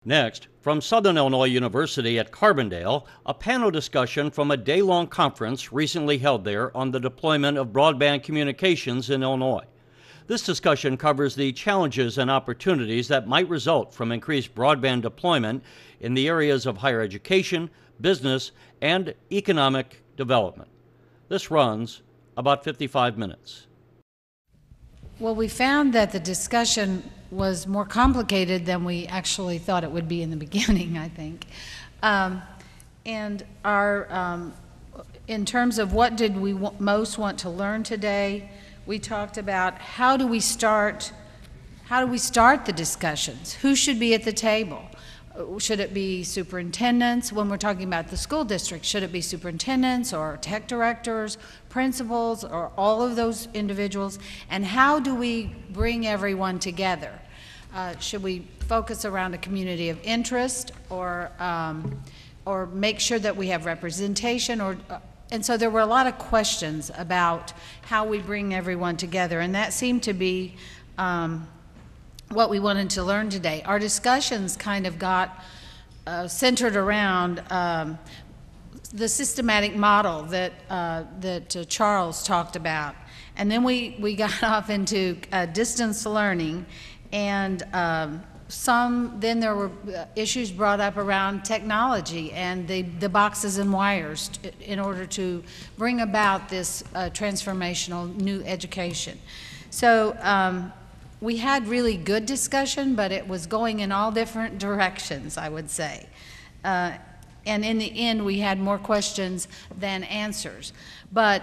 Next, from Southern Illinois University at Carbondale, a panel discussion from a day-long conference recently held there on the deployment of broadband communications in Illinois. This discussion covers the challenges and opportunities that might result from increased broadband deployment in the areas of higher education, business, and economic development. This runs about 55 minutes. Well, we found that the discussion was more complicated than we actually thought it would be in the beginning, I think. And in terms of what did we most want to learn today, we talked about how do we start the discussions? Who should be at the table? Should it be superintendents? When we're talking about the school district, should it be superintendents or tech directors, principals, or all of those individuals? And how do we bring everyone together? Should we focus around a community of interest, or make sure that we have representation? And so there were a lot of questions about how we bring everyone together, and that seemed to be what we wanted to learn today. Our discussions kind of got centered around the systematic model that Charles talked about. And then we got off into distance learning, and then there were issues brought up around technology and the boxes and wires in order to bring about this transformational new education. So we had really good discussion, but it was going in all different directions, I would say. And in the end, we had more questions than answers. But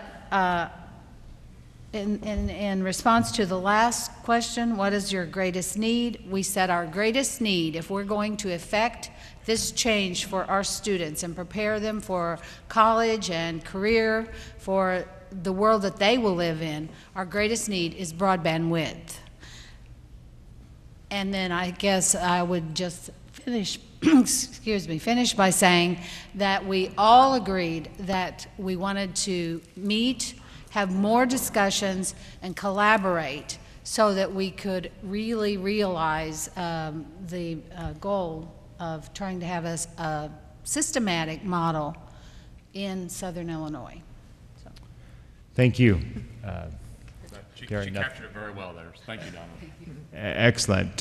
in response to the last question, what is your greatest need? We said our greatest need, if we're going to effect this change for our students and prepare them for college and career, for the world that they will live in, our greatest need is broadband width. And then I guess I would just finish, finish by saying that we all agreed that we wanted to meet, have more discussions, and collaborate so that we could really realize the goal of trying to have a systematic model in Southern Illinois. So. Thank you. She captured it very well there. Thank you, Donna. Excellent.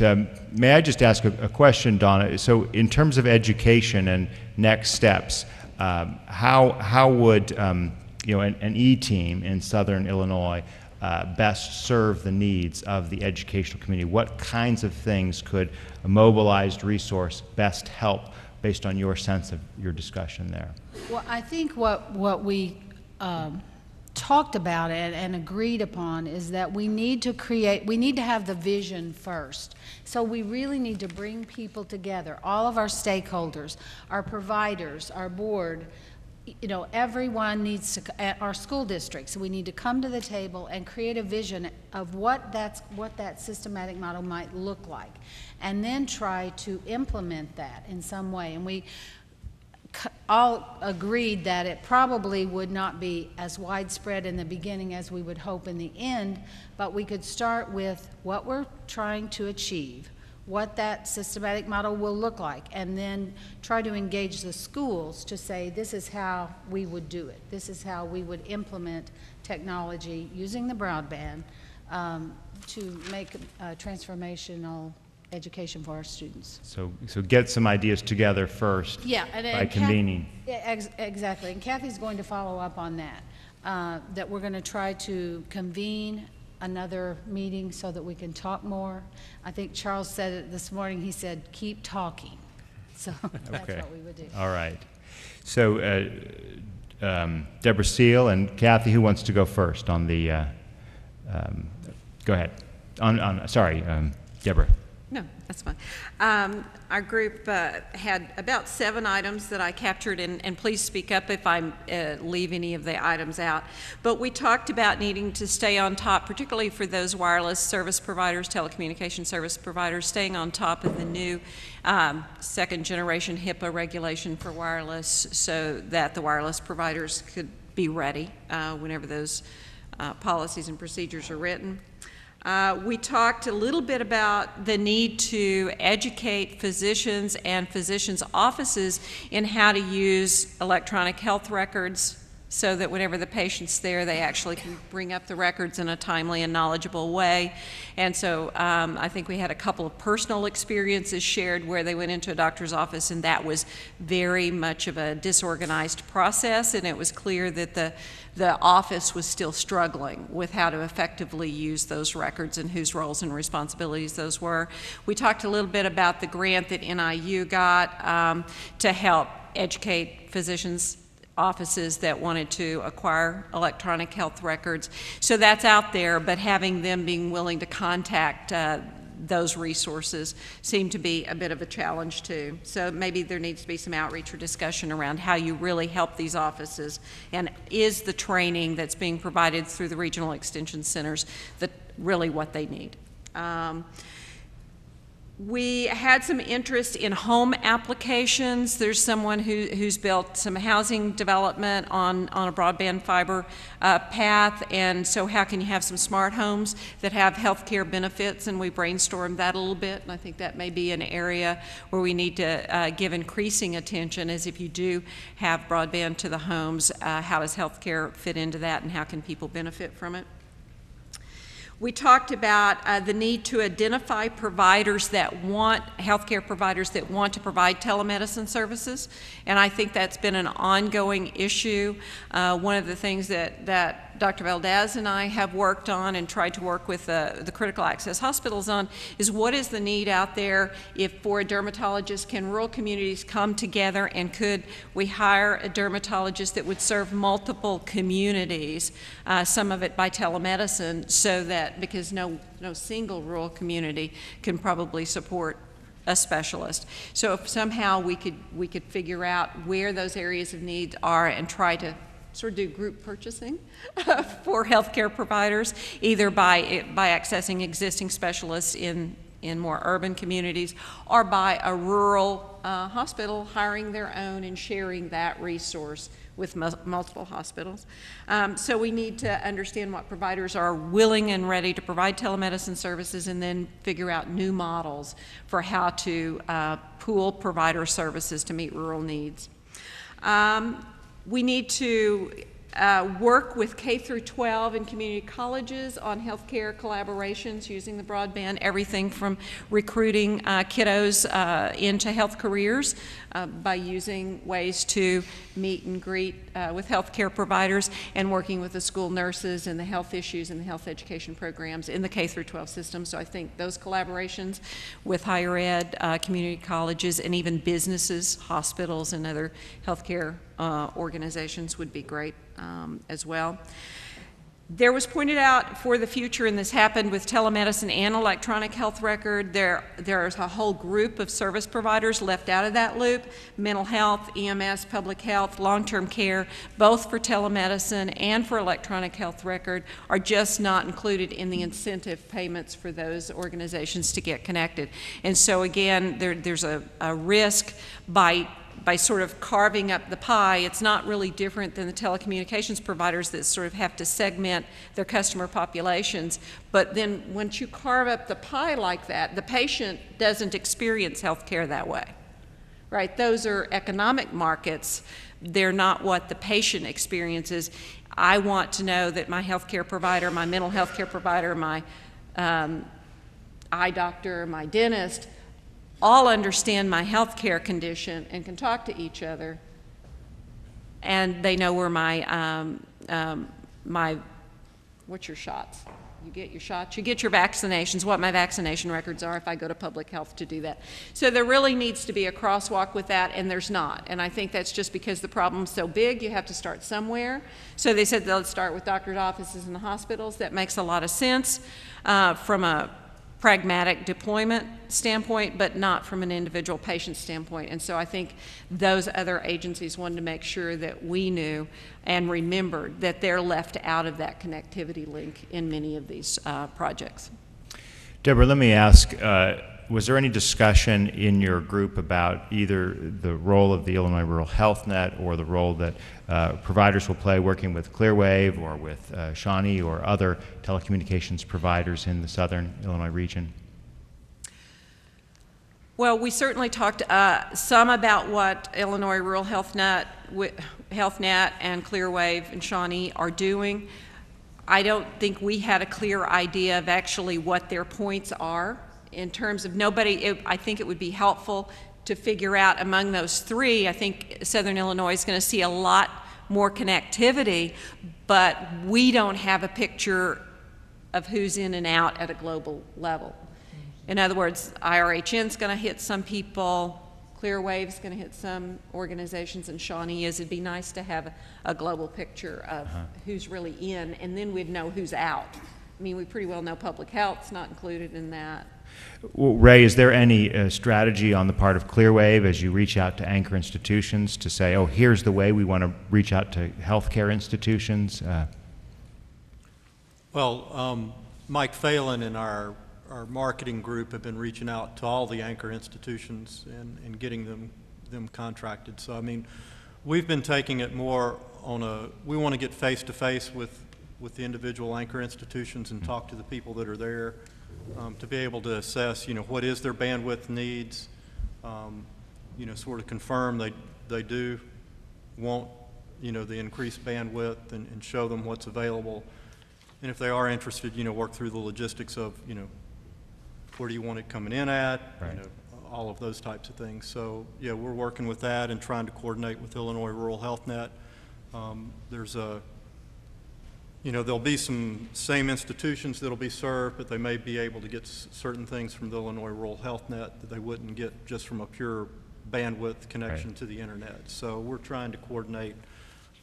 May I just ask a question, Donna? So in terms of education and next steps, how would an E-team in Southern Illinois best serve the needs of the educational community? What kinds of things could a mobilized resource best help based on your sense of your discussion there? Well, I think what we talked about it and agreed upon is that we need to have the vision first. So we really need to bring people together, all of our stakeholders, our providers, our board, everyone needs to, at our school districts, we need to come to the table and create a vision of what that systematic model might look like, and then try to implement that in some way. And we all agreed that it probably would not be as widespread in the beginning as we would hope in the end, but we could start with what we're trying to achieve, what that systematic model will look like, and then try to engage the schools to say this is how we would do it. This is how we would implement technology using the broadband to make transformational education for our students. So get some ideas together first. Yeah, by convening. Exactly, and Kathy's going to follow up on that. That we're going to try to convene another meeting so that we can talk more. I think Charles said it this morning. He said, "Keep talking." So that's okay. What we would do. All right. So Deborah Seal and Kathy, who wants to go first on the? Go ahead. Sorry, Deborah. No, that's fine. Our group had about 7 items that I captured, and please speak up if I leave any of the items out. But we talked about needing to stay on top, particularly for those wireless service providers, telecommunication service providers, staying on top of the new second generation HIPAA regulation for wireless so that the wireless providers could be ready whenever those policies and procedures are written. We talked a little bit about the need to educate physicians and physicians' offices in how to use electronic health records so that whenever the patient's there, they actually can bring up the records in a timely and knowledgeable way. And so I think we had a couple of personal experiences shared where they went into a doctor's office, and that was very much of a disorganized process, and it was clear that the office was still struggling with how to effectively use those records and whose roles and responsibilities those were. We talked a little bit about the grant that NIU got to help educate physicians' offices that wanted to acquire electronic health records. So that's out there, but having them being willing to contact those resources seemed to be a bit of a challenge too. So maybe there needs to be some outreach or discussion around how you really help these offices, and is the training that's being provided through the regional extension centers really what they need. We had some interest in home applications. There's someone who's built some housing development on a broadband fiber path, and so how can you have some smart homes that have healthcare benefits? And we brainstormed that a little bit, and I think that may be an area where we need to give increasing attention, as if you do have broadband to the homes, how does healthcare fit into that, and how can people benefit from it? We talked about the need to identify providers that want, healthcare providers that want to provide telemedicine services, and I think that's been an ongoing issue. One of the things that Dr. Valdez and I have worked on and tried to work with the critical access hospitals on is what is the need out there if for a dermatologist, can rural communities come together, and could we hire a dermatologist that would serve multiple communities, some of it by telemedicine, so that, because no single rural community can probably support a specialist. So if somehow we could figure out where those areas of need are and try to sort of do group purchasing for healthcare providers, either by accessing existing specialists in more urban communities, or by a rural hospital hiring their own and sharing that resource with multiple hospitals. So we need to understand what providers are willing and ready to provide telemedicine services, and then figure out new models for how to pool provider services to meet rural needs. We need to work with K through 12 and community colleges on healthcare collaborations using the broadband, everything from recruiting kiddos into health careers by using ways to meet and greet with healthcare providers, and working with the school nurses and the health issues and the health education programs in the K through 12 system. So I think those collaborations with higher ed, community colleges, and even businesses, hospitals, and other healthcare organizations would be great as well. There was pointed out for the future, and this happened with telemedicine and electronic health record, there's a whole group of service providers left out of that loop: mental health, EMS, public health, long-term care, both for telemedicine and for electronic health record, are just not included in the incentive payments for those organizations to get connected. And so again, there's a risk by sort of carving up the pie. It's not really different than the telecommunications providers that sort of have to segment their customer populations. But then once you carve up the pie like that, the patient doesn't experience health care that way, right? Those are economic markets. They're not what the patient experiences. I want to know that my health care provider, my mental health care provider, my eye doctor, my dentist, all understand my health care condition and can talk to each other, and they know where what's your shots? You get your shots, you get your vaccinations, what my vaccination records are if I go to public health to do that. So there really needs to be a crosswalk with that, and there's not. And I think that's just because the problem's so big, you have to start somewhere. So they said they'll start with doctors' offices and the hospitals. That makes a lot of sense from a pragmatic deployment standpoint, but not from an individual patient standpoint. And so I think those other agencies wanted to make sure that we knew and remembered that they're left out of that connectivity link in many of these projects. Deborah, let me ask, Was there any discussion in your group about either the role of the Illinois Rural Health Net or the role that providers will play working with Clearwave or with Shawnee or other telecommunications providers in the southern Illinois region? Well, we certainly talked some about what Illinois Rural Health Net and Clearwave and Shawnee are doing. I don't think we had a clear idea of actually what their points are in terms of I think it would be helpful to figure out among those three. I think Southern Illinois is going to see a lot more connectivity, but we don't have a picture of who's in and out at a global level. In other words, IRHN's going to hit some people, Clearwave's going to hit some organizations, and Shawnee is. It'd be nice to have a global picture of who's really in, and then we'd know who's out. I mean, we pretty well know public health's not included in that. Well, Ray, is there any strategy on the part of Clearwave as you reach out to anchor institutions to say, oh, here's the way we want to reach out to healthcare institutions? Mike Phelan and our marketing group have been reaching out to all the anchor institutions and getting them contracted. So, I mean, we've been taking it more on we want to get face-to-face with the individual anchor institutions and talk to the people that are there to be able to assess, what is their bandwidth needs, sort of confirm they do want, the increased bandwidth and show them what's available. And if they are interested, work through the logistics of, where do you want it coming in at, right. All of those types of things. So, yeah, we're working with that and trying to coordinate with Illinois Rural Health Net. There's there'll be some same institutions that'll be served, but they may be able to get certain things from the Illinois Rural Health Net that they wouldn't get just from a pure bandwidth connection right. to the internet. So we're trying to coordinate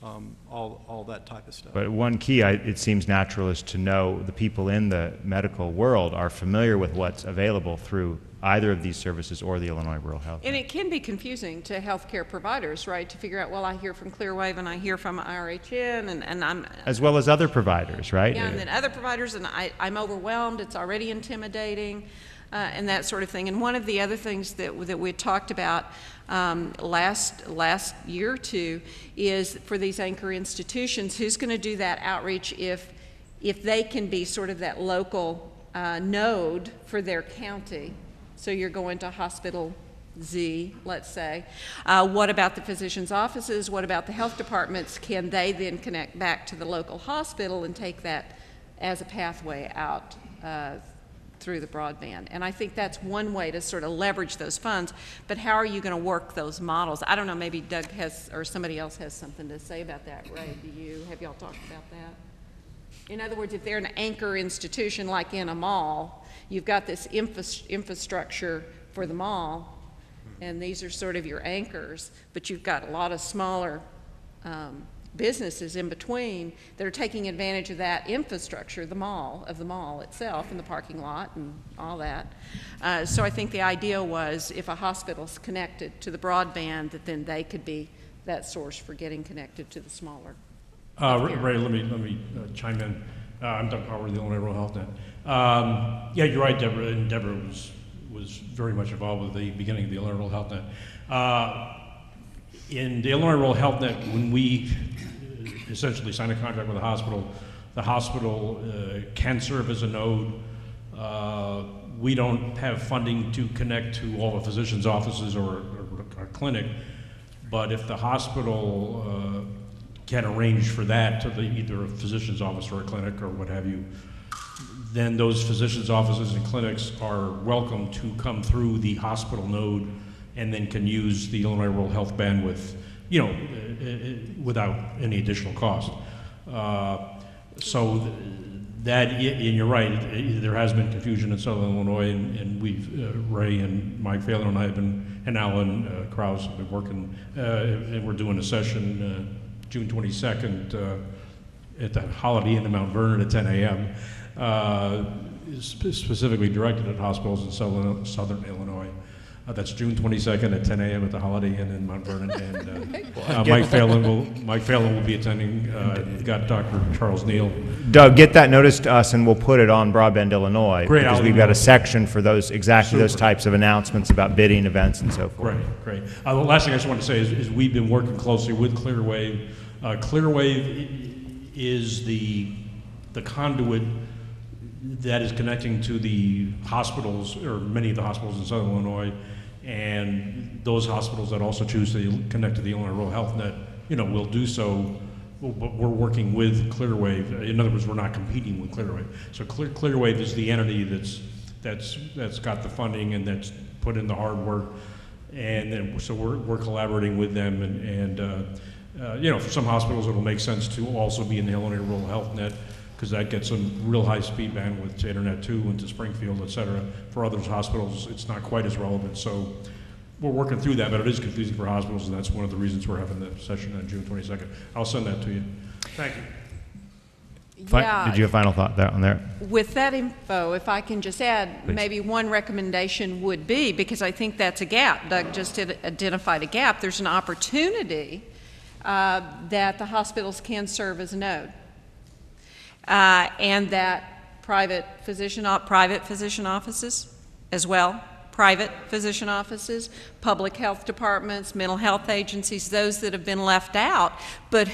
all that type of stuff. But one key, it seems natural, is to know the people in the medical world are familiar with what's available through either of these services or the Illinois Rural Health. And it can be confusing to healthcare providers, right, to figure out, well, I hear from Clearwave and I hear from IRHN and I'm... As well as other providers, right? Yeah, and then other providers, and I'm overwhelmed, it's already intimidating, and that sort of thing. And one of the other things that we talked about last year or two is for these anchor institutions, who's going to do that outreach if they can be sort of that local node for their county. So you're going to hospital Z, let's say. What about the physician's offices? What about the health departments? Can they then connect back to the local hospital and take that as a pathway out through the broadband? And I think that's one way to sort of leverage those funds. But how are you going to work those models? I don't know, maybe Doug has, or somebody else has something to say about that. Ray, have y'all talked about that? In other words, if they're an anchor institution like in a mall, you've got this infrastructure for the mall, and these are sort of your anchors, but you've got a lot of smaller businesses in between that are taking advantage of that infrastructure, the mall itself, and the parking lot and all that. So I think the idea was if a hospital's connected to the broadband, that then they could be that source for getting connected to the smaller. Ray, let me chime in. I'm Doug Power of the Illinois Rural Health Net. Yeah, you're right, Deborah, and Deborah was very much involved with the beginning of the Illinois Rural Health Net. In the Illinois Rural Health Net, when we essentially sign a contract with the hospital can serve as a node. We don't have funding to connect to all the physicians' offices or our clinic, but if the hospital can arrange for that to either a physician's office or a clinic or what have you, then those physicians' offices and clinics are welcome to come through the hospital node and then can use the Illinois Rural Health bandwidth, without any additional cost. So that, and you're right, there has been confusion in Southern Illinois, and we've, Ray and Mike Phelan and I have been, and Alan Krause have been working, and we're doing a session June 22nd at the Holiday Inn in Mount Vernon at 10 a.m., specifically directed at hospitals in southern Illinois. That's June 22nd at 10 a.m. at the Holiday Inn in Mount Vernon. And Mike Phelan will be attending. We've got Dr. Charles Neal. Doug, get that notice to us, and we'll put it on Broadband Illinois. Great, because we've got a section for those those types of announcements about bidding events and so forth. Great. The last thing I just want to say is we've been working closely with Clearwave. Clearwave is the conduit that is connecting to the hospitals, or many of the hospitals in Southern Illinois, and those hospitals that also choose to connect to the Illinois Rural Health Net, will do so, but we're working with Clearwave. In other words, we're not competing with Clearwave. So Clearwave is the entity that's got the funding and that's put in the hard work, and then so we're collaborating with them, and for some hospitals it'll make sense to also be in the Illinois Rural Health Net, because that gets some real high-speed bandwidth to Internet 2 and to Springfield, et cetera. For other hospitals, it's not quite as relevant. So we're working through that, but it is confusing for hospitals, and that's one of the reasons we're having the session on June 22nd. I'll send that to you. Thank you. Yeah. Did you have a final thought on there? With that info, if I can just add, Please. maybe one recommendation would be, because I think that's a gap, Doug just identified a gap, there's an opportunity that the hospitals can serve as a node. And that private physician offices as well, private physician offices, public health departments, mental health agencies, those that have been left out. But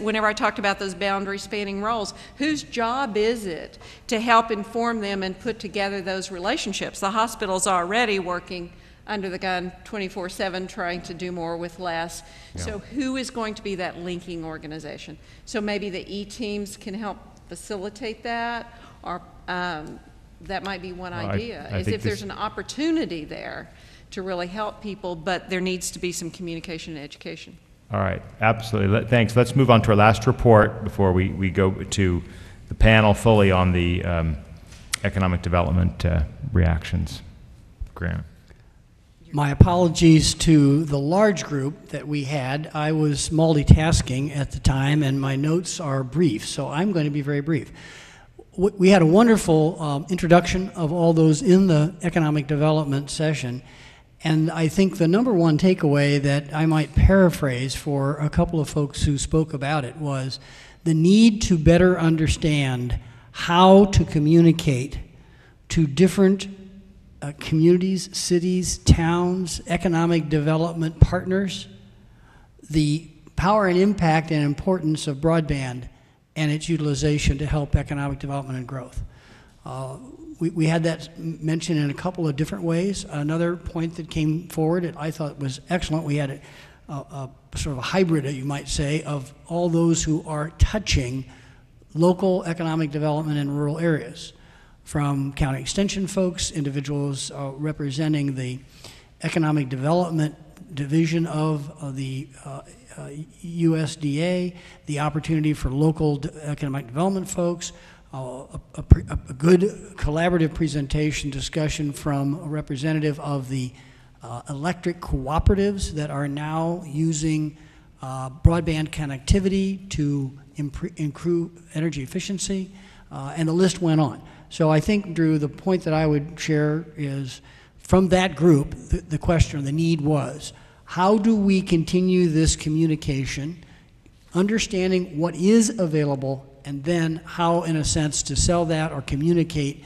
whenever I talked about those boundary spanning roles, whose job is it to help inform them and put together those relationships? The hospital's already working under the gun 24/7, trying to do more with less. Yeah. So who is going to be that linking organization? So maybe the E-teams can help facilitate that, or that might be one idea, is if there's an opportunity there to really help people, but there needs to be some communication and education. All right, absolutely. Thanks. Let's move on to our last report before we go to the panel fully on the economic development reactions. Grant. My apologies to the large group that we had. I was multitasking at the time, and my notes are brief, so I'm going to be very brief. We had a wonderful introduction of all those in the economic development session, and I think the number one takeaway that I might paraphrase for a couple of folks who spoke about it was the need to better understand how to communicate to different communities, cities, towns, economic development partners, the power and impact and importance of broadband and its utilization to help economic development and growth. We had that mentioned in a couple of different ways. Another point that came forward that I thought was excellent, we had a sort of a hybrid, you might say, of all those who are touching local economic development in rural areas, from county extension folks, individuals representing the economic development division of the USDA, the opportunity for local economic development folks, a good collaborative presentation discussion from a representative of the electric cooperatives that are now using broadband connectivity to improve energy efficiency, and the list went on. So I think, Drew, the point that I would share is from that group, the question or the need was, how do we continue this communication, understanding what is available, and then how, in a sense, to sell that or communicate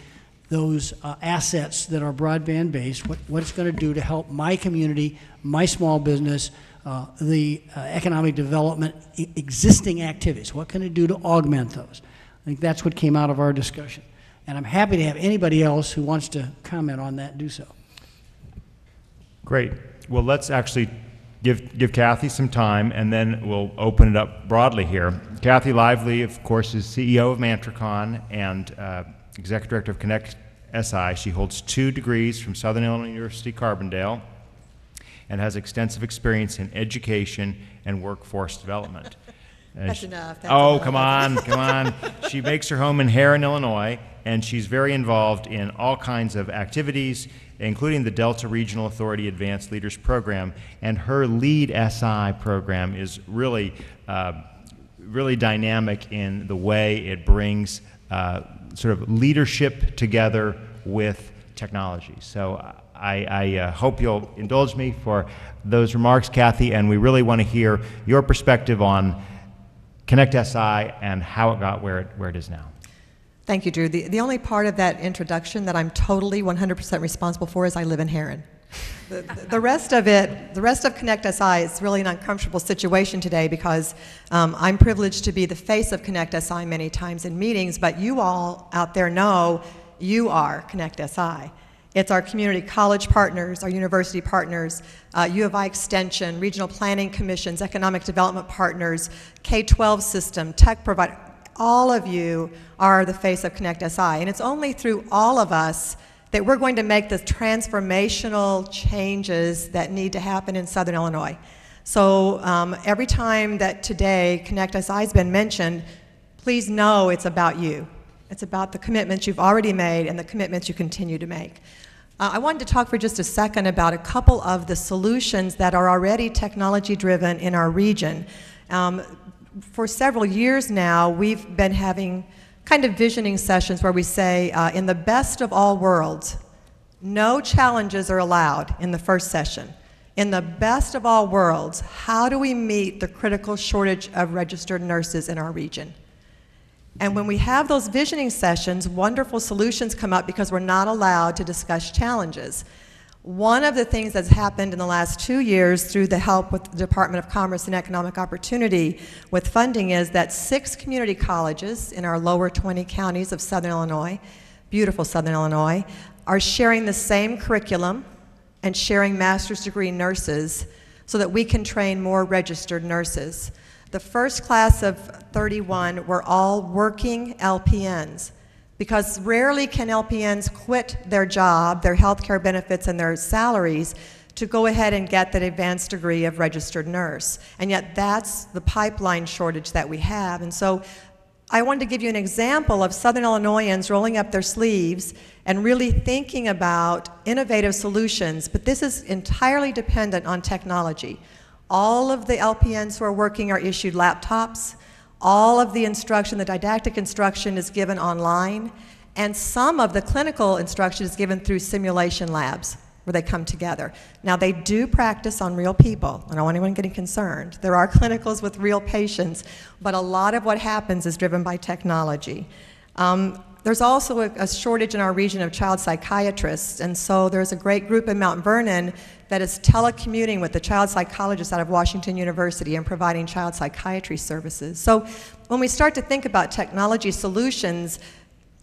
those assets that are broadband-based, what it's going to do to help my community, my small business, the economic development, existing activities. What can it do to augment those? I think that's what came out of our discussion. And I'm happy to have anybody else who wants to comment on that do so. Great. Well, let's actually give Kathy some time, and then we'll open it up broadly here. Kathy Lively, of course, is CEO of Mantricon and Executive Director of Connect SI. She holds 2 degrees from Southern Illinois University, Carbondale, and has extensive experience in education and workforce development. That's enough. That's enough. Come on. She makes her home in Heron, Illinois, and she's very involved in all kinds of activities, including the Delta Regional Authority Advanced Leaders Program. And her LEAD SI program is really, really dynamic in the way it brings sort of leadership together with technology. So I hope you'll indulge me for those remarks, Kathy, and we really want to hear your perspective on Connect SI and how it got where it is now. Thank you, Drew. The only part of that introduction that I'm totally 100% responsible for is I live in Heron. The rest of it, the rest of Connect SI is really an uncomfortable situation today because I'm privileged to be the face of Connect SI many times in meetings, but you all out there know you are Connect SI. It's our community college partners, our university partners, U of I Extension, regional planning commissions, economic development partners, K-12 system, tech provider. All of you are the face of Connect SI, and it's only through all of us that we're going to make the transformational changes that need to happen in Southern Illinois. So every time that today Connect SI has been mentioned, please know it's about you. It's about the commitments you've already made and the commitments you continue to make. I wanted to talk for just a second about a couple of the solutions that are already technology-driven in our region. For several years now, we've been having kind of visioning sessions where we say, in the best of all worlds, no challenges are allowed in the first session. In the best of all worlds, how do we meet the critical shortage of registered nurses in our region? And when we have those visioning sessions, wonderful solutions come up because we're not allowed to discuss challenges. One of the things that's happened in the last 2 years through the help with the Department of Commerce and Economic Opportunity with funding is that 6 community colleges in our lower 20 counties of Southern Illinois, beautiful Southern Illinois, are sharing the same curriculum and sharing master's degree nurses so that we can train more registered nurses. The first class of 31 were all working LPNs, because rarely can LPNs quit their job, their health care benefits, and their salaries to go ahead and get that advanced degree of registered nurse. And yet that's the pipeline shortage that we have. And so I wanted to give you an example of Southern Illinoisans rolling up their sleeves and really thinking about innovative solutions, but this is entirely dependent on technology. All of the LPNs who are working are issued laptops. All of the instruction, the didactic instruction is given online, and some of the clinical instruction is given through simulation labs where they come together. Now, they do practice on real people. I don't want anyone getting concerned. There are clinicals with real patients, but a lot of what happens is driven by technology. There's also a shortage in our region of child psychiatrists, and so there's a great group in Mount Vernon that is telecommuting with the child psychologists out of Washington University and providing child psychiatry services. So when we start to think about technology solutions,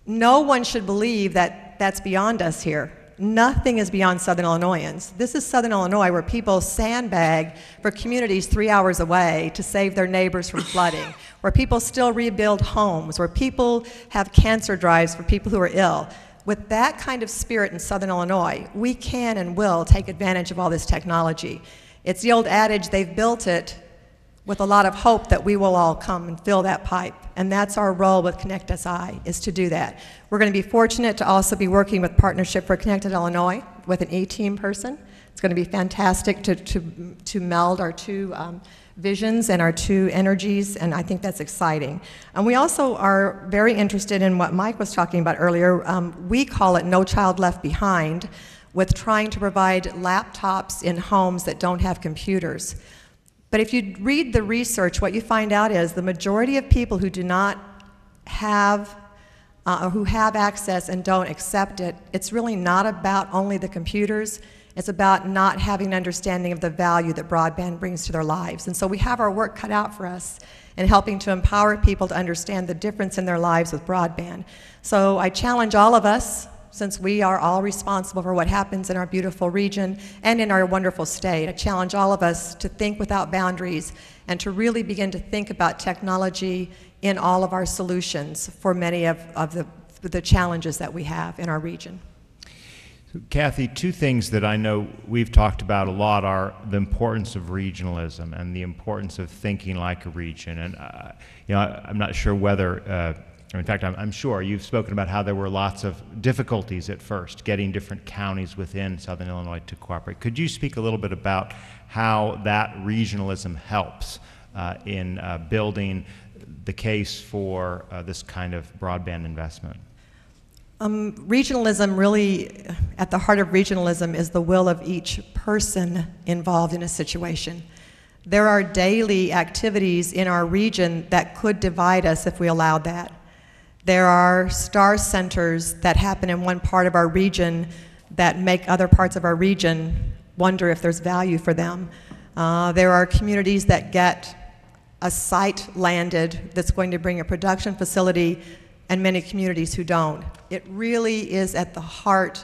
no one should believe that that's beyond us here. Nothing is beyond Southern Illinoisans. This is Southern Illinois where people sandbag for communities 3 hours away to save their neighbors from flooding, where people still rebuild homes, where people have cancer drives for people who are ill. With that kind of spirit in Southern Illinois, we can and will take advantage of all this technology. It's the old adage, they've built it with a lot of hope that we will all come and fill that pipe. And that's our role with Connect SI, is to do that. We're going to be fortunate to also be working with Partnership for Connected Illinois with an E-team person. It's going to be fantastic to meld our two visions and our two energies, and I think that's exciting. And we also are very interested in what Mike was talking about earlier. We call it No Child Left Behind, with trying to provide laptops in homes that don't have computers. But if you read the research, what you find out is the majority of people who do not have, or who have access and don't accept it, it's really not about only the computers. It's about not having an understanding of the value that broadband brings to their lives. And so we have our work cut out for us in helping to empower people to understand the difference in their lives with broadband. So I challenge all of us, since we are all responsible for what happens in our beautiful region and in our wonderful state, I challenge all of us to think without boundaries and to really begin to think about technology in all of our solutions for many of the challenges that we have in our region. So, Kathy, two things that I know we've talked about a lot are the importance of regionalism and the importance of thinking like a region. And you know, I'm not sure whether, in fact, I'm sure you've spoken about how there were lots of difficulties at first getting different counties within Southern Illinois to cooperate. Could you speak a little bit about how that regionalism helps in building the case for this kind of broadband investment? Regionalism really, at the heart of regionalism, is the will of each person involved in a situation. There are daily activities in our region that could divide us if we allowed that. There are star centers that happen in one part of our region that make other parts of our region wonder if there's value for them. There are communities that get a site landed that's going to bring a production facility, and many communities who don't. It really is at the heart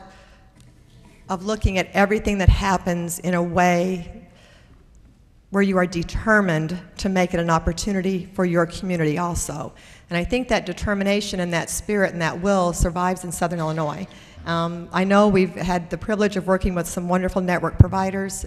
of looking at everything that happens in a way where you are determined to make it an opportunity for your community also. And I think that determination and that spirit and that will survives in Southern Illinois. I know we've had the privilege of working with some wonderful network providers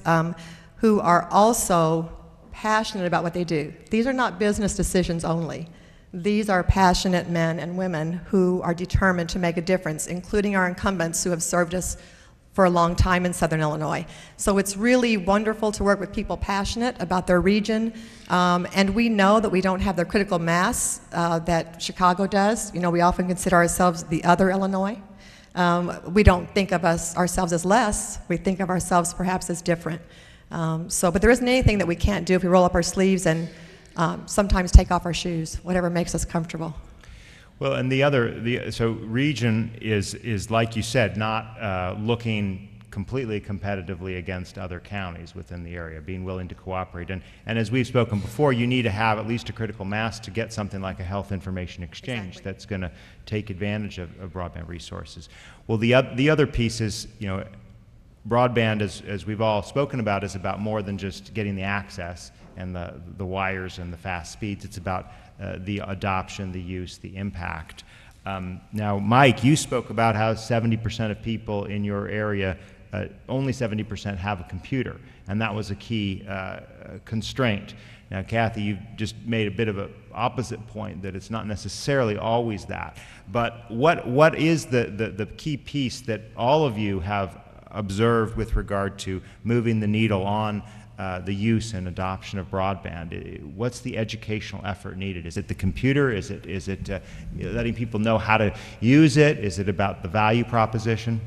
who are also passionate about what they do. These are not business decisions only. These are passionate men and women who are determined to make a difference, including our incumbents who have served us for a long time in Southern Illinois. So it's really wonderful to work with people passionate about their region, and we know that we don't have the critical mass that Chicago does. You know, we often consider ourselves the other Illinois. We don't think of ourselves as less. We think of ourselves perhaps as different. But there isn't anything that we can't do if we roll up our sleeves and sometimes take off our shoes, whatever makes us comfortable. Well, and so region is like you said, not looking completely competitively against other counties within the area, being willing to cooperate. And as we've spoken before, you need to have at least a critical mass to get something like a health information exchange. Exactly. That's going to take advantage of broadband resources. Well, the other piece is, you know, broadband, as we've all spoken about, is about more than just getting the access and the wires and the fast speeds. It's about the adoption, the use, the impact. Now, Mike, you spoke about how 70% of people in your area, only 70% have a computer, and that was a key constraint. Now, Kathy, you've just made a bit of an opposite point, that it's not necessarily always that. But what is the key piece that all of you have observed with regard to moving the needle on the use and adoption of broadband? What's the educational effort needed? Is it the computer? Is it letting people know how to use it? Is it about the value proposition?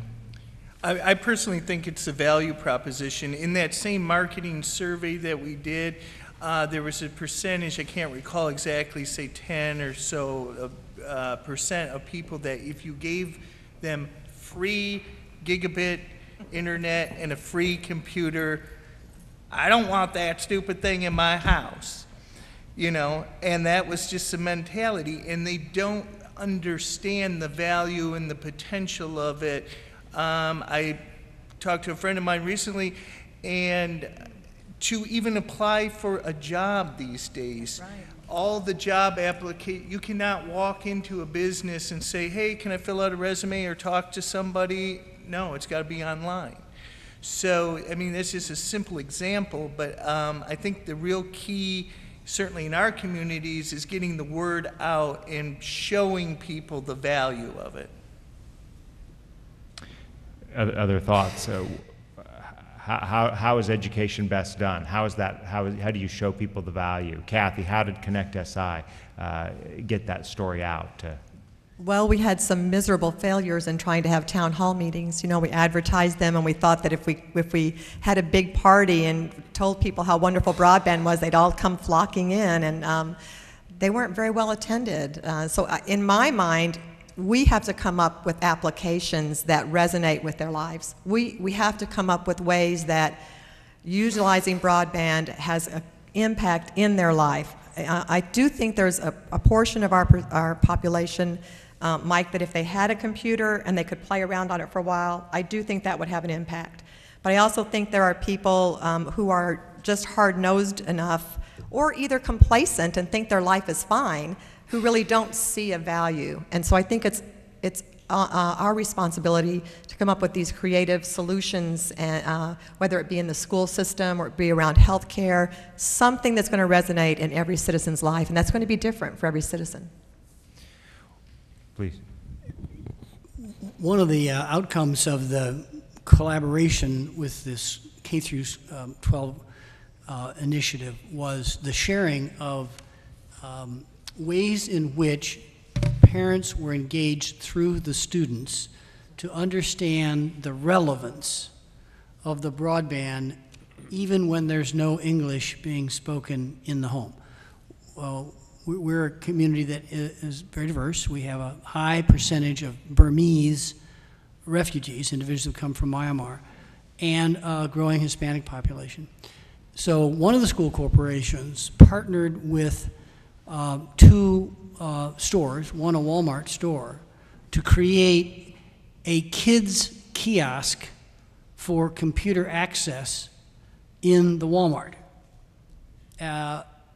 I personally think it's the value proposition. In that same marketing survey that we did, there was a percentage, I can't recall exactly, say 10 or so percent of people that if you gave them free gigabit internet and a free computer, I don't want that stupid thing in my house, you know, and that was just the mentality, and they don't understand the value and the potential of it. I talked to a friend of mine recently, and to even apply for a job these days, right, all the job you cannot walk into a business and say, hey, can I fill out a resume or talk to somebody? No, it's got to be online. So, I mean, this is a simple example, but I think the real key, certainly in our communities, is getting the word out and showing people the value of it. Other thoughts? How is education best done? How do you show people the value? Kathy, how did Connect SI get that story out? Well, we had some miserable failures in trying to have town hall meetings. You know, we advertised them, and we thought that if we had a big party and told people how wonderful broadband was, they'd all come flocking in, and they weren't very well attended. So in my mind, we have to come up with applications that resonate with their lives. We have to come up with ways that utilizing broadband has an impact in their life. I do think there's a portion of our population, Mike, that if they had a computer and they could play around on it for a while, I do think that would have an impact. But I also think there are people who are just hard-nosed enough or either complacent and think their life is fine, who really don't see a value. And so I think it's our responsibility to come up with these creative solutions, and, whether it be in the school system or it be around healthcare, something that's going to resonate in every citizen's life, and that's going to be different for every citizen. Please. One of the outcomes of the collaboration with this K through 12 initiative was the sharing of ways in which parents were engaged through the students to understand the relevance of the broadband even when there's no English being spoken in the home. Well, we're a community that is very diverse. We have a high percentage of Burmese refugees, individuals who come from Myanmar, and a growing Hispanic population. So one of the school corporations partnered with two stores, one a Walmart store, to create a kids kiosk for computer access in the Walmart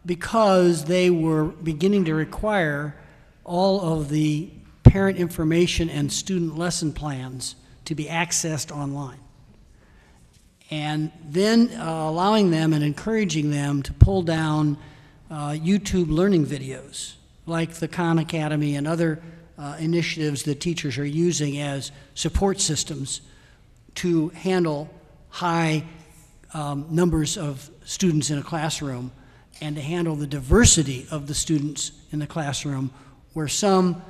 because they were beginning to require all of the parent information and student lesson plans to be accessed online. And then allowing them and encouraging them to pull down YouTube learning videos like the Khan Academy and other initiatives that teachers are using as support systems to handle high numbers of students in a classroom and to handle the diversity of the students in the classroom, where some,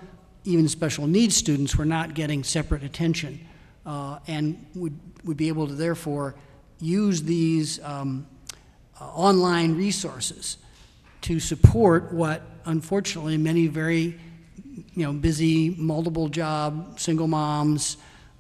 even special needs students, were not getting separate attention and would be able to therefore use these online resources to support what unfortunately many very busy, multiple job, single moms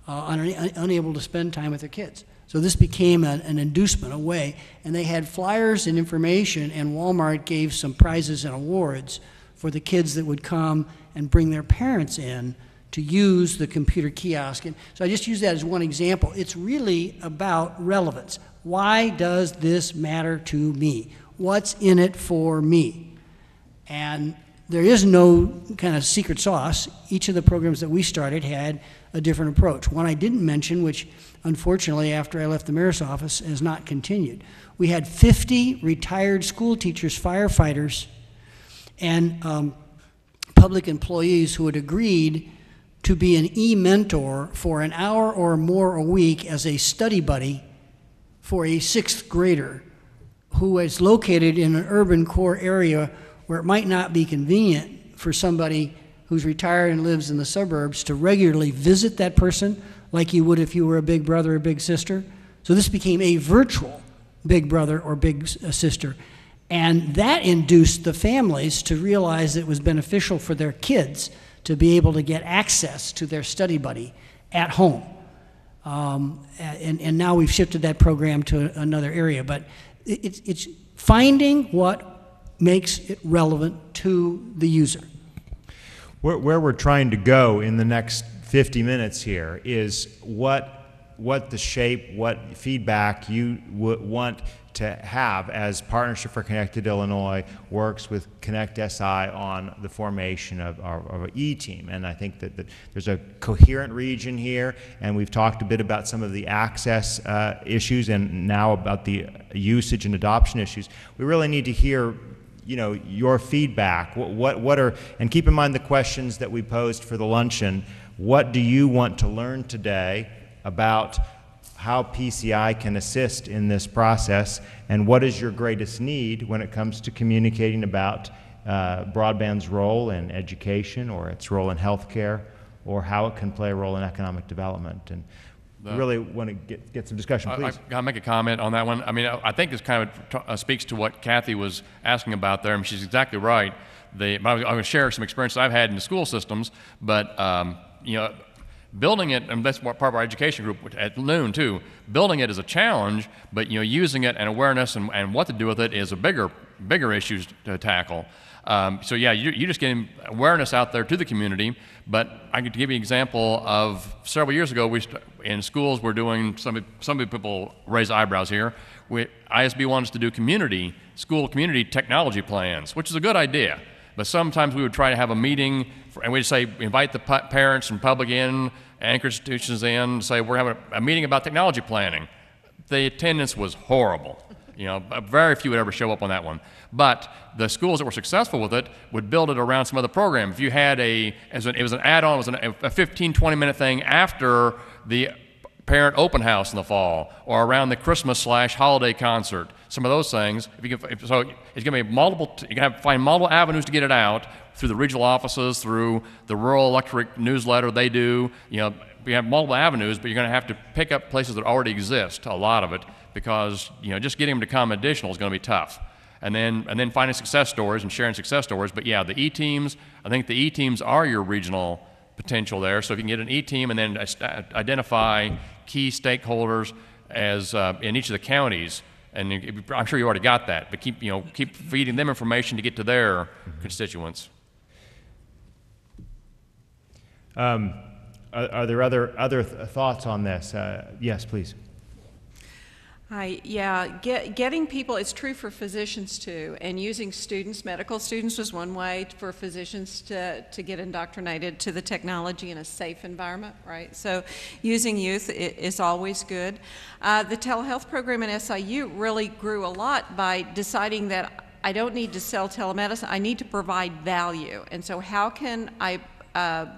unable to spend time with their kids. So this became an inducement, a way, and they had flyers and information, and Walmart gave some prizes and awards for the kids that would come and bring their parents in to use the computer kiosk. And so I just use that as one example. It's really about relevance. Why does this matter to me? What's in it for me? And there is no kind of secret sauce. Each of the programs that we started had a different approach. One I didn't mention, which unfortunately after I left the mayor's office has not continued. We had 50 retired school teachers, firefighters, and public employees who had agreed to be an e-mentor for an hour or more a week as a study buddy for a 6th grader who is located in an urban core area where it might not be convenient for somebody who's retired and lives in the suburbs to regularly visit that person like you would if you were a big brother or big sister. So this became a virtual big brother or big sister. And that induced the families to realize it was beneficial for their kids to be able to get access to their study buddy at home. And now we've shifted that program to another area. But it's finding what makes it relevant to the user. Where we're trying to go in the next 50 minutes here is what the shape, what feedback you would want to have as Partnership for Connected Illinois works with Connect SI on the formation of an E-team. And I think that there's a coherent region here, and we've talked a bit about some of the access issues and now about the usage and adoption issues. We really need to hear your feedback. What are, and keep in mind the questions that we posed for the luncheon. What do you want to learn today about how PCI can assist in this process, and what is your greatest need when it comes to communicating about broadband's role in education or its role in healthcare or how it can play a role in economic development? And we really want to get some discussion, please. I'll make a comment on that one. I mean, I think this kind of speaks to what Kathy was asking about there. I mean, she's exactly right. I'm going to share some experiences I've had in the school systems, but building it, and that's part of our education group at noon too, building it is a challenge, but using it and awareness and what to do with it is a bigger issues to tackle. So yeah, you're just getting awareness out there to the community, but I could give you an example of several years ago, in schools we're doing, some people raise eyebrows here, ISB wanted us to do school community technology plans, which is a good idea. But sometimes we would try to have a meeting, and we'd say, invite the parents and public in, anchor institutions in, say, we're having a meeting about technology planning. The attendance was horrible. Very few would ever show up on that one. But the schools that were successful with it would build it around some other program. If you had it was an add-on, it was a 15, 20-minute thing after the parent open house in the fall, or around the Christmas/holiday concert. some of those things. If you can, so it's going to be multiple. You can find multiple avenues to get it out through the regional offices, through the rural electric newsletter they do. You know, we have multiple avenues, but you're going to have to pick up places that already exist. A lot of it, because just getting them to come additional is going to be tough. And then finding success stories and sharing success stories. But yeah, the E-teams. I think the E-teams are your regional potential there. So if you can get an E-team and then identify key stakeholders as in each of the counties, and I'm sure you already got that, but keep feeding them information to get to their constituents. Are there other thoughts on this? Yes, please. Getting people, it's true for physicians too, and using students, medical students was one way for physicians to get indoctrinated to the technology in a safe environment, right? So using youth is always good. The telehealth program in SIU really grew a lot by deciding that I don't need to sell telemedicine, I need to provide value. And so how can I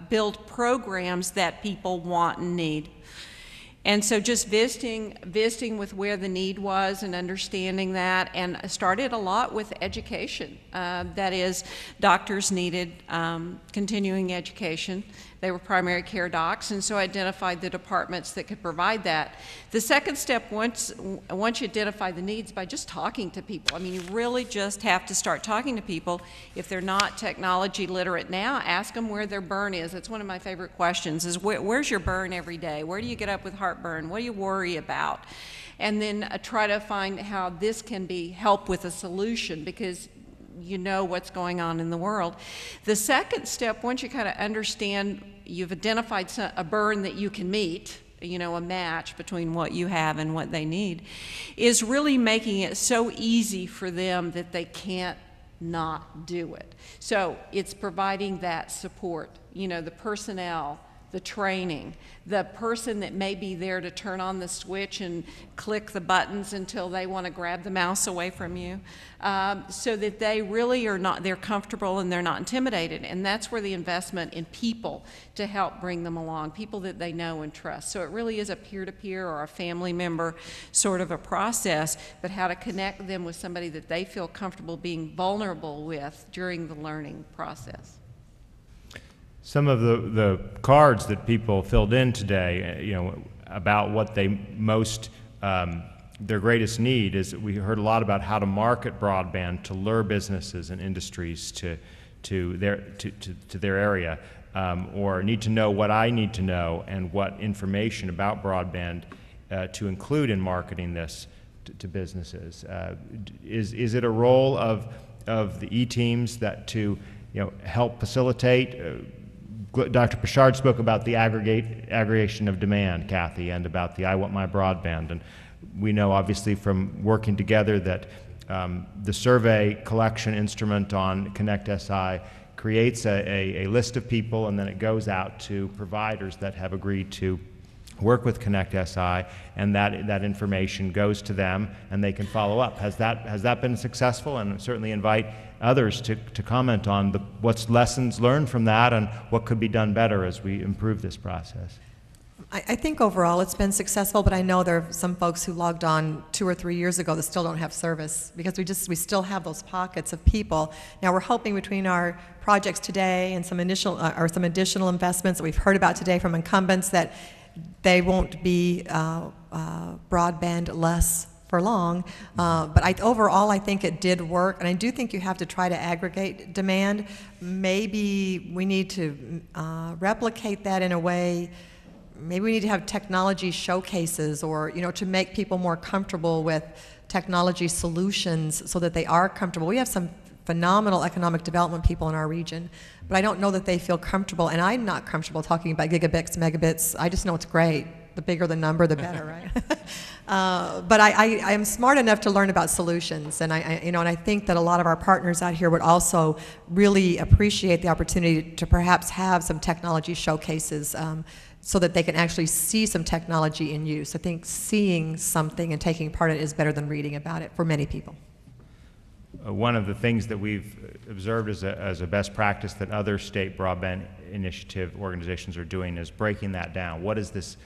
build programs that people want and need? And so just visiting with where the need was and understanding that, and started a lot with education. That is, doctors needed continuing education. They were primary care docs, and so identified the departments that could provide that. The second step, once you identify the needs, by just talking to people. I mean, you really just have to start talking to people. If they're not technology literate now, ask them where their burn is. That's one of my favorite questions, is where's your burn every day? Where do you get up with heartburn? What do you worry about? And then try to find how this can help with a solution, because you know what's going on in the world. The second step, once you kind of understand, you've identified a burn that you can meet, a match between what you have and what they need, is really making it so easy for them that they can't not do it. So it's providing that support, the personnel, the training, the person that may be there to turn on the switch and click the buttons until they want to grab the mouse away from you, so that they really they're comfortable and they're not intimidated. And that's where the investment in people to help bring them along, people that they know and trust. So it really is a peer-to-peer or a family member sort of a process, but how to connect them with somebody that they feel comfortable being vulnerable with during the learning process. Some of the cards that people filled in today, about what they their greatest need is, we heard a lot about how to market broadband to lure businesses and industries to their area, or need to know what I need to know and what information about broadband to include in marketing this to businesses. Is it a role of the E-teams that to help facilitate? Dr. Pichard spoke about the aggregation of demand, Kathy, and about the I Want My Broadband. And we know, obviously, from working together that the survey collection instrument on Connect SI creates a list of people, and then it goes out to providers that have agreed to work with Connect SI, and that information goes to them, and they can follow up. Has that been successful? And certainly invite others to comment on what's lessons learned from that and what could be done better as we improve this process. I think overall it's been successful, but I know there are some folks who logged on 2 or 3 years ago that still don't have service, because we still have those pockets of people. Now we're hoping between our projects today and some additional investments that we've heard about today from incumbents that they won't be broadband-less for long, but overall I think it did work, and I do think you have to try to aggregate demand. Maybe we need to replicate that in a way. Maybe we need to have technology showcases, or to make people more comfortable with technology solutions so that they are comfortable. We have some phenomenal economic development people in our region, but I don't know that they feel comfortable, and I'm not comfortable talking about gigabits, megabits. I just know it's great. The bigger the number, the better, right? But I am smart enough to learn about solutions, and I think that a lot of our partners out here would also really appreciate the opportunity to perhaps have some technology showcases, so that they can actually see some technology in use. I think seeing something and taking part in it is better than reading about it for many people. One of the things that we've observed as a best practice that other state broadband initiative organizations are doing is breaking that down. What is this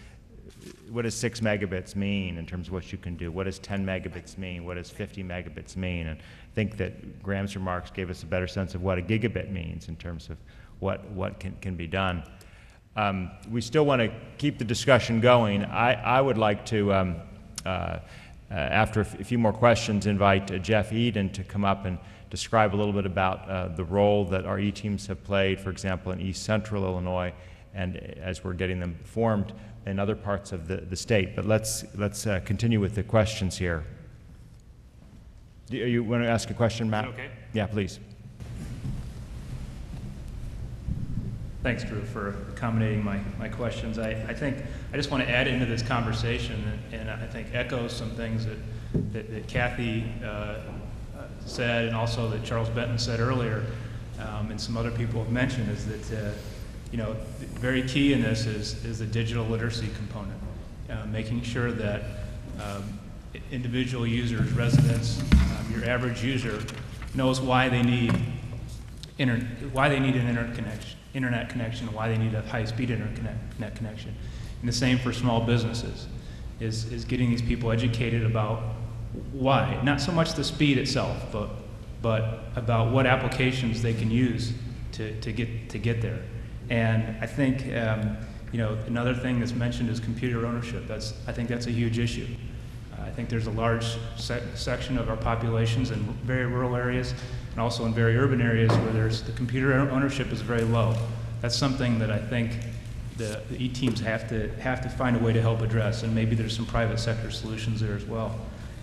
what does 6 megabits mean in terms of what you can do? What does 10 megabits mean? What does 50 megabits mean? And I think that Graham's remarks gave us a better sense of what a gigabit means in terms of what can be done. We still want to keep the discussion going. I would like to, after a few more questions, invite Jeff Eden to come up and describe a little bit about the role that our E-teams have played, for example, in East Central Illinois, and as we're getting them formed in other parts of the state. But let's continue with the questions here. Do you want to ask a question, Matt? Okay. Yeah, please. Thanks, Drew, for accommodating my questions. I think I just want to add into this conversation, and I think echo some things that Kathy said, and also that Charles Benton said earlier, and some other people have mentioned, is that very key in this is the digital literacy component, making sure that individual users, residents, your average user knows why they need an internet connection, and why they need a high-speed internet connection. And the same for small businesses, is getting these people educated about why, not so much the speed itself, but about what applications they can use to get there. And I think another thing that's mentioned is computer ownership. I think that's a huge issue. I think there's a large section of our populations in very rural areas and also in very urban areas where the computer ownership is very low. That's something that I think the E-teams have to find a way to help address, and maybe there's some private sector solutions there as well.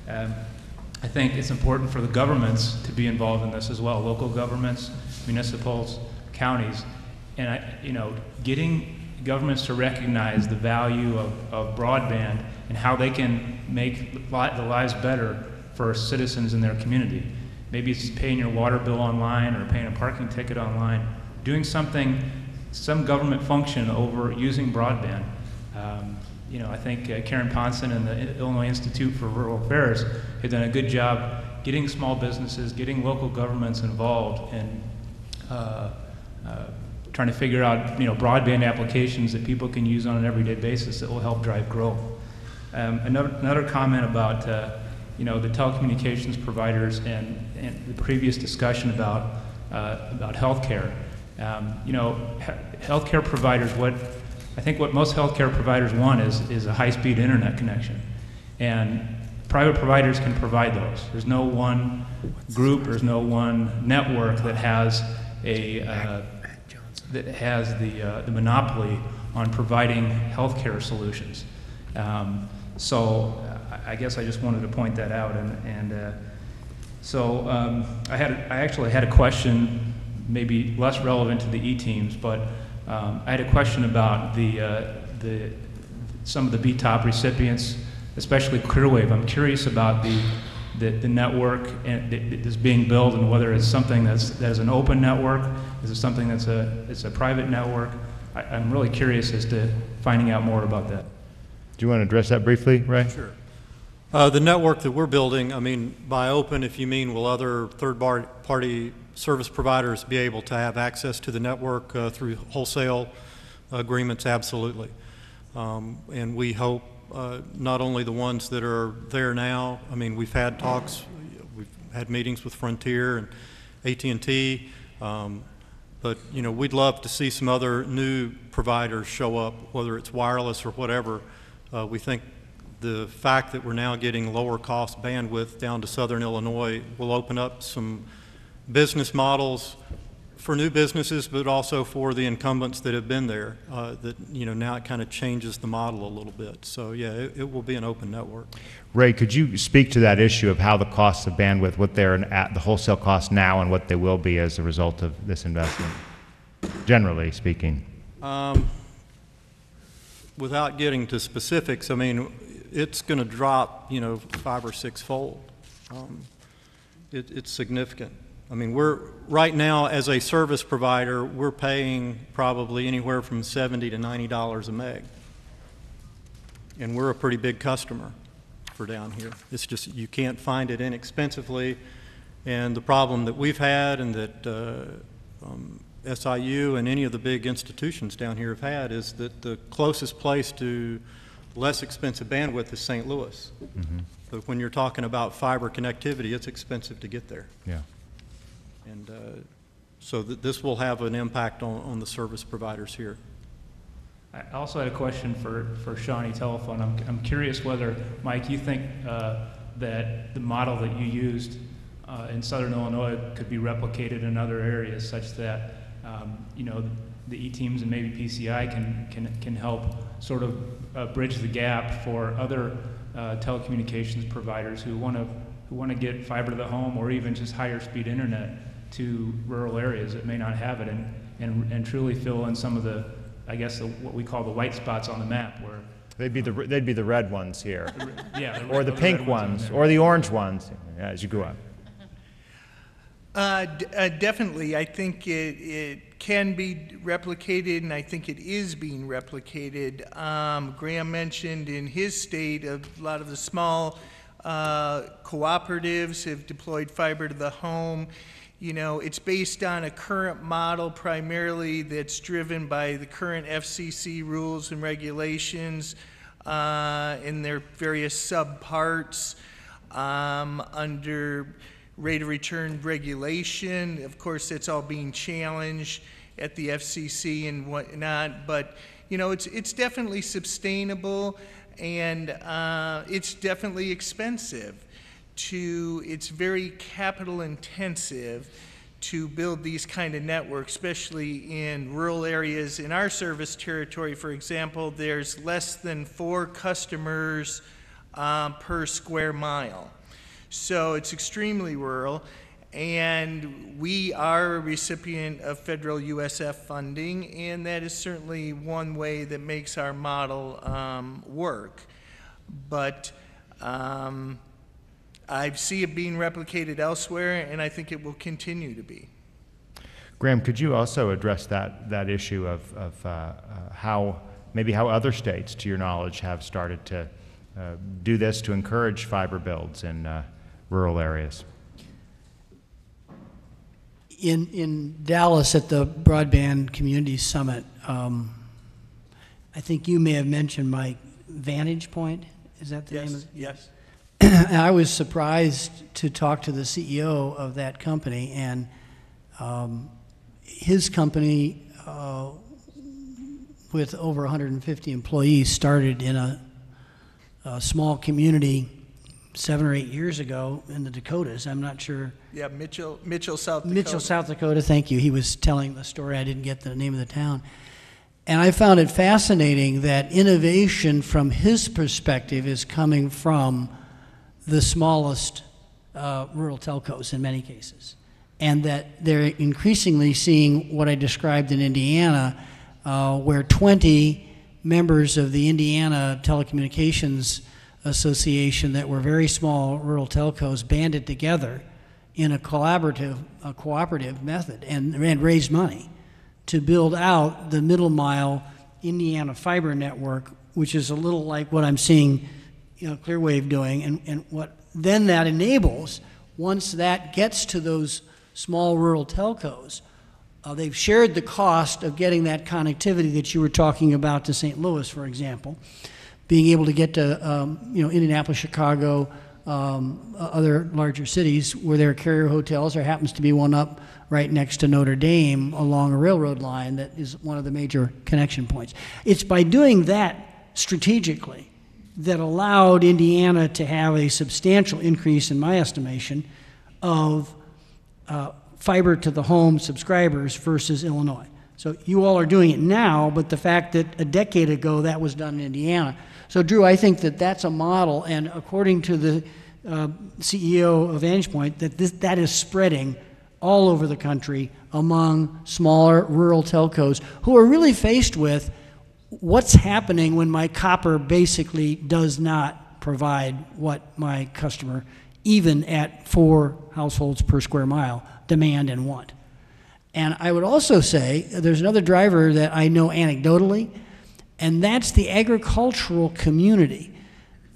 I think it's important for the governments to be involved in this as well, local governments, municipals, counties, and getting governments to recognize the value of broadband and how they can make the lives better for citizens in their community. Maybe it's paying your water bill online or paying a parking ticket online, doing some government function over using broadband. I think Karen Ponson and the Illinois Institute for Rural Affairs have done a good job getting small businesses, getting local governments involved, and trying to figure out broadband applications that people can use on an everyday basis that will help drive growth. Another comment about the telecommunications providers and the previous discussion about healthcare. Healthcare providers, what most healthcare providers want is a high-speed internet connection, and private providers can provide those. There's no one group, there's no one network that has the monopoly on providing healthcare solutions. So I guess I just wanted to point that out, I actually had a question, maybe less relevant to the E-teams, but I had a question about some of the BTOP recipients, especially Clearwave. I'm curious about the network that's being built, and whether it's something that is an open network, is it something that's a private network? I'm really curious as to finding out more about that. Do you want to address that briefly, Ray? Sure. The network that we're building, by open, if you mean will other third-party service providers be able to have access to the network through wholesale agreements? Absolutely. And we hope not only the ones that are there now. We've had talks, we've had meetings with Frontier and AT&T, but we'd love to see some other new providers show up, whether it's wireless or whatever. We think the fact that we're now getting lower cost bandwidth down to southern Illinois will open up some business models for new businesses, but also for the incumbents that have been there, now it kind of changes the model a little bit. So yeah, it will be an open network. Ray, could you speak to that issue of how the costs of bandwidth, what they're at the wholesale cost now and what they will be as a result of this investment, generally speaking? Without getting to specifics, it's going to drop, 5 or 6 fold. It's significant. We're right now as a service provider, we're paying probably anywhere from $70 to $90 a meg, and we're a pretty big customer for down here. It's just you can't find it inexpensively, and the problem that we've had and that SIU and any of the big institutions down here have had is that the closest place to less expensive bandwidth is St. Louis. But when you're talking about fiber connectivity, it's expensive to get there. Yeah. And so this will have an impact on the service providers here. I also had a question for Shawnee Telephone. I'm curious whether, Mike, you think that the model that you used in Southern Illinois could be replicated in other areas, such that you know, the E-teams and maybe PCI can help sort of bridge the gap for other telecommunications providers who want to get fiber to the home or even just higher speed internet to rural areas that may not have it, and truly fill in some of the, I guess, what we call the white spots on the map, where They'd be the red ones here, yeah, or the pink ones, or the orange ones as you go up. Definitely. I think it can be replicated, and I think it is being replicated. Graham mentioned in his state a lot of the small cooperatives have deployed fiber to the home. You know, it's based on a current model primarily that's driven by the current FCC rules and regulations in their various subparts under rate of return regulation. Of course, it's all being challenged at the FCC and whatnot, but you know, it's definitely sustainable, and it's definitely expensive. It's very capital intensive to build these kind of networks, especially in rural areas. In our service territory, for example, there's less than 4 customers per square mile. So it's extremely rural, and we are a recipient of federal USF funding, and that is certainly one way that makes our model work. But I see it being replicated elsewhere, and I think it will continue to be. Graham, could you also address that issue of how other states, to your knowledge, have started to do this to encourage fiber builds in rural areas? In Dallas at the Broadband Community Summit, I think you may have mentioned my Vantage Point. Is that the name of it? Yes. I was surprised to talk to the CEO of that company, and his company, with over 150 employees, started in a small community 7 or 8 years ago in the Dakotas. I'm not sure. Yeah, Mitchell, South Dakota. Mitchell, South Dakota, thank you. He was telling the story. I didn't get the name of the town. And I found it fascinating that innovation from his perspective is coming from the smallest rural telcos in many cases. And that they're increasingly seeing what I described in Indiana, where 20 members of the Indiana Telecommunications Association that were very small rural telcos banded together in a cooperative method and raised money to build out the middle mile Indiana fiber network, which is a little like what I'm seeing, you know, Clearwave doing, and what then that enables, once that gets to those small rural telcos, they've shared the cost of getting that connectivity that you were talking about to St. Louis, for example, being able to get to Indianapolis, Chicago, other larger cities where there are carrier hotels. There happens to be one up right next to Notre Dame along a railroad line that is one of the major connection points. It's by doing that strategically that allowed Indiana to have a substantial increase, in my estimation, of fiber to the home subscribers versus Illinois. So you all are doing it now, but the fact that a decade ago that was done in Indiana. So Drew, I think that that's a model, and according to the CEO of Vantage Point, that is spreading all over the country among smaller rural telcos who are really faced with what's happening when my copper basically does not provide what my customer, even at 4 households per square mile, demand and want. And I would also say there's another driver that I know anecdotally, and that's the agricultural community.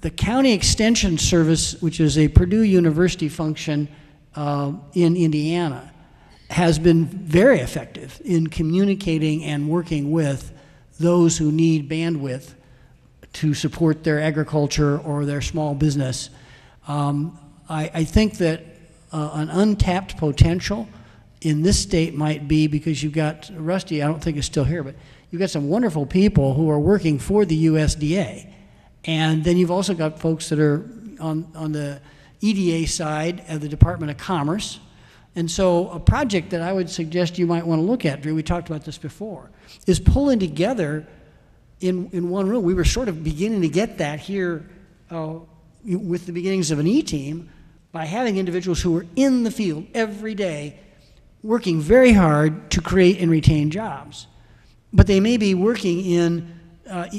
The County Extension Service, which is a Purdue University function in Indiana, has been very effective in communicating and working with those who need bandwidth to support their agriculture or their small business. I think that an untapped potential in this state might be, because you've got, Rusty, I don't think is still here, but you've got some wonderful people who are working for the USDA. And then you've also got folks that are on the EDA side of the Department of Commerce. And so a project that I would suggest you might want to look at, Drew, we talked about this before, is pulling together in one room. We were sort of beginning to get that here with the beginnings of an E-team by having individuals who were in the field every day working very hard to create and retain jobs. But they may be working in,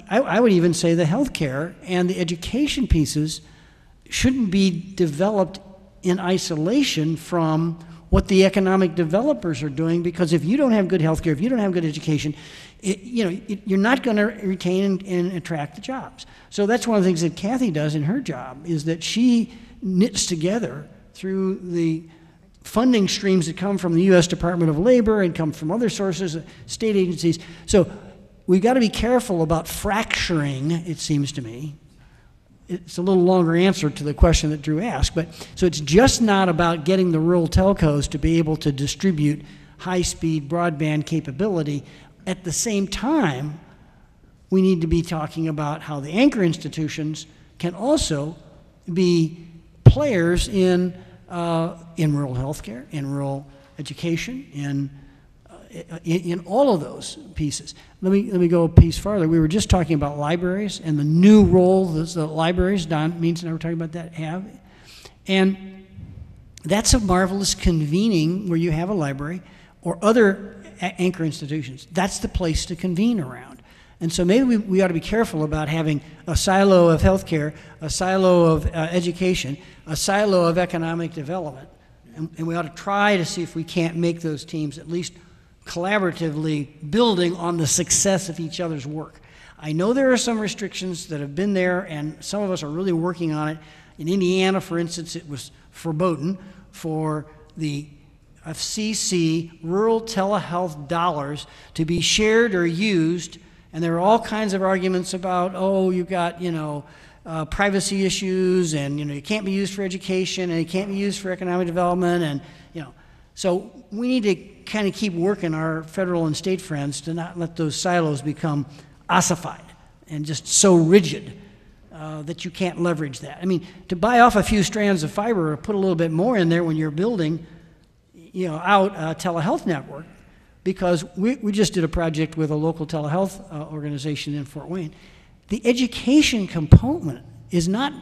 I would even say the healthcare and the education pieces shouldn't be developed in isolation from what the economic developers are doing, because if you don't have good healthcare, if you don't have good education, you're not going to retain and attract the jobs. So that's one of the things that Kathy does in her job, is that she knits together through the funding streams that come from the U.S. Department of Labor and come from other sources, state agencies. So we've got to be careful about fracturing, it seems to me. It's a little longer answer to the question that Drew asked, but so it's just not about getting the rural telcos to be able to distribute high-speed broadband capability. At the same time, we need to be talking about how the anchor institutions can also be players in rural healthcare, in rural education, in all of those pieces. Let me go a piece farther. We were just talking about libraries and the new role that the libraries, Don Means and I were talking about that, have. And that's a marvelous convening where you have a library or other anchor institutions. That's the place to convene around. And so maybe we ought to be careful about having a silo of healthcare, a silo of education, a silo of economic development. And we ought to try to see if we can't make those teams at least collaboratively building on the success of each other's work. I know there are some restrictions that have been there, and some of us are really working on it. In Indiana, for instance, it was verboten for the FCC rural telehealth dollars to be shared or used, and there are all kinds of arguments about, oh, you've got, privacy issues, and, you can't be used for education, and it can't be used for economic development, and, So we need to kind of keep working our federal and state friends to not let those silos become ossified and just so rigid that you can't leverage that. I mean, to buy off a few strands of fiber or put a little bit more in there when you're building, out a telehealth network, because we just did a project with a local telehealth organization in Fort Wayne. The education component is not,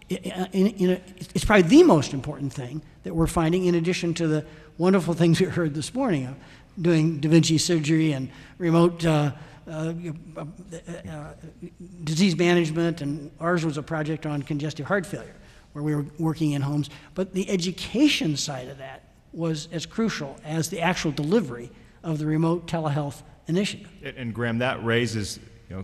it's probably the most important thing that we're finding, in addition to the wonderful things we heard this morning of doing Da Vinci surgery and remote disease management, and ours was a project on congestive heart failure where we were working in homes. But the education side of that was as crucial as the actual delivery of the remote telehealth initiative. And Graham, that raises,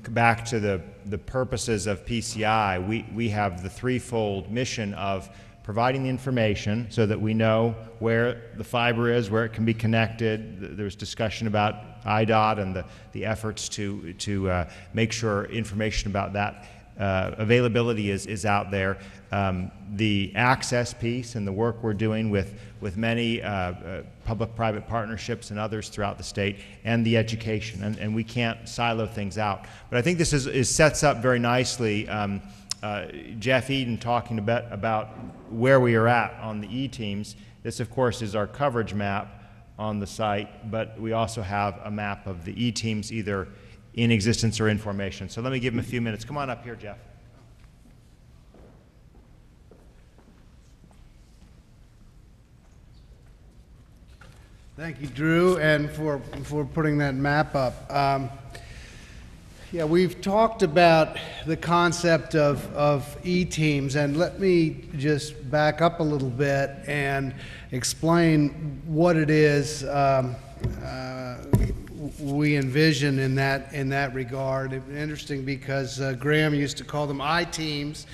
back to the purposes of PCI. We have the threefold mission of providing the information so that we know where the fiber is, where it can be connected. There was discussion about IDOT and the efforts to make sure information about that availability is out there. The access piece and the work we're doing with many public-private partnerships and others throughout the state, and the education, and we can't silo things out. But I think this sets up very nicely Jeff Eden talking about where we are at on the E-teams. This, of course, is our coverage map on the site, but we also have a map of the E-teams either in existence or in formation. So let me give him a few minutes. Come on up here, Jeff. Thank you, Drew, and for putting that map up. Yeah, we've talked about the concept of E-teams, and let me just back up a little bit and explain what it is we envision in that regard. It's interesting because Graham used to call them I-teams,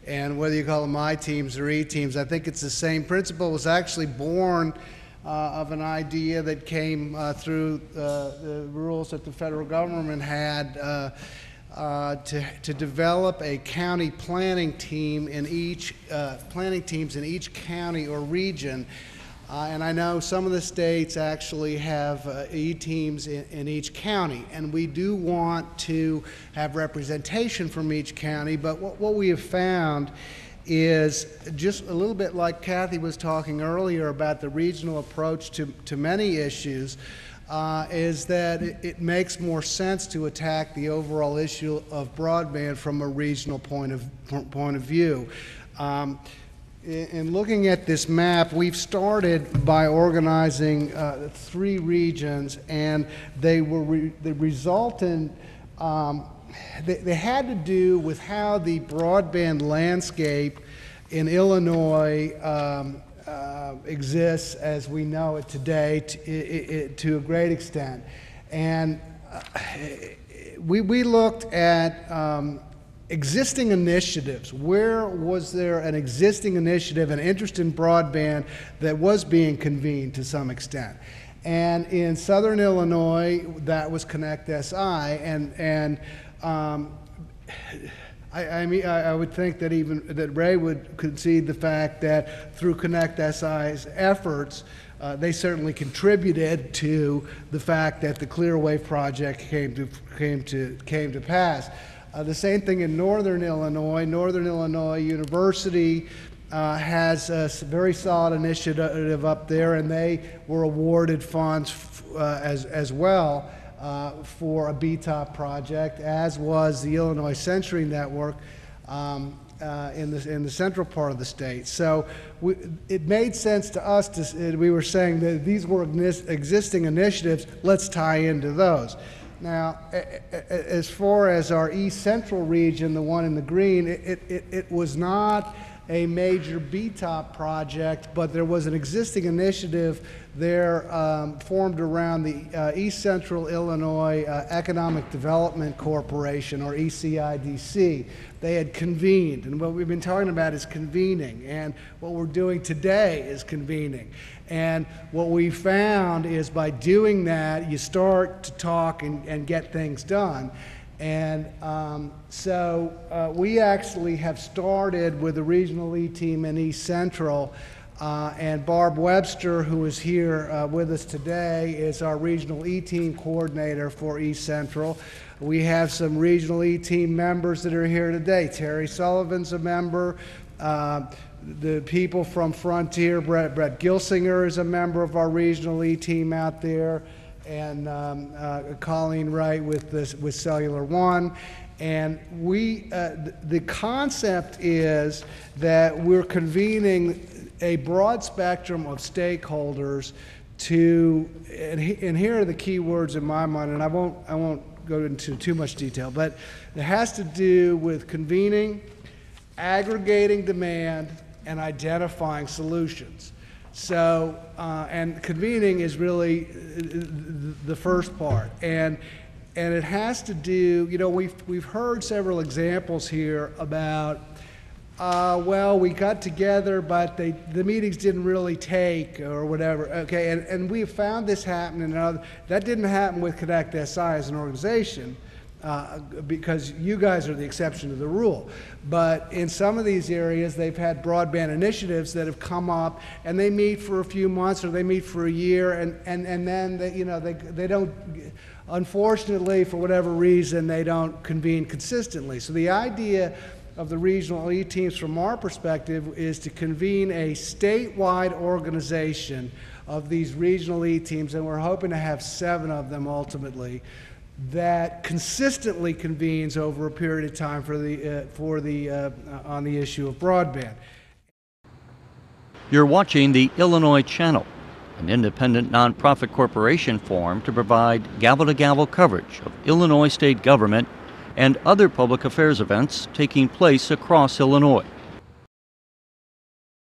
and whether you call them I-teams or E-teams, I think it's the same principle. It was actually born of an idea that came through the rules that the federal government had to develop a county planning team in each planning teams in each county or region. And I know some of the states actually have E-teams in each county, and we do want to have representation from each county, but what we have found is just a little bit like Kathy was talking earlier about the regional approach to many issues, is that it makes more sense to attack the overall issue of broadband from a regional point of view. In looking at this map, we've started by organizing 3 regions, and they were the resultant. They had to do with how the broadband landscape in Illinois exists as we know it today to a great extent. And we looked at existing initiatives. Where was there an existing initiative, an interest in broadband that was being convened to some extent? And in Southern Illinois, that was Connect SI, and I mean, I would think that that Ray would concede the fact that through Connect SI's efforts, they certainly contributed to the fact that the Clearwave project came to pass. The same thing in Northern Illinois. Northern Illinois University has a very solid initiative up there, and they were awarded funds as well for a BTOP project, as was the Illinois Century Network in the central part of the state. So it made sense to us we were saying that these were existing initiatives, let's tie into those. Now, as far as our East Central region, the one in the green, it was not a major BTOP project, but there was an existing initiative there formed around the East Central Illinois Economic Development Corporation, or ECIDC. They had convened, and what we've been talking about is convening, and what we're doing today is convening. And what we found is by doing that, you start to talk and get things done. And so we actually have started with a regional E-team in East Central, and Barb Webster, who is here with us today, is our regional E-team coordinator for East Central. We have some regional E-team members that are here today. Terry Sullivan's a member. The people from Frontier, Brett Gilsinger is a member of our regional E-team out there, and Colleen Wright with Cellular One. And the concept is that we're convening a broad spectrum of stakeholders and here are the key words in my mind, and I won't go into too much detail, but it has to do with convening, aggregating demand, and identifying solutions. So, and convening is really the first part, and it has to do, you know, we've heard several examples here about, well, we got together, but the meetings didn't really take, or whatever. Okay, and we have found this happening. That didn't happen with Connect SI as an organization, because you guys are the exception to the rule. But in some of these areas, they've had broadband initiatives that have come up, and they meet for a few months, or they meet for a year, and then they don't, unfortunately, for whatever reason, they don't convene consistently. So the idea of the regional E-teams from our perspective is to convene a statewide organization of these regional E-teams, and we're hoping to have 7 of them ultimately, that consistently convenes over a period of time on the issue of broadband. You're watching the Illinois Channel, an independent nonprofit corporation formed to provide gavel-to-gavel coverage of Illinois state government and other public affairs events taking place across Illinois.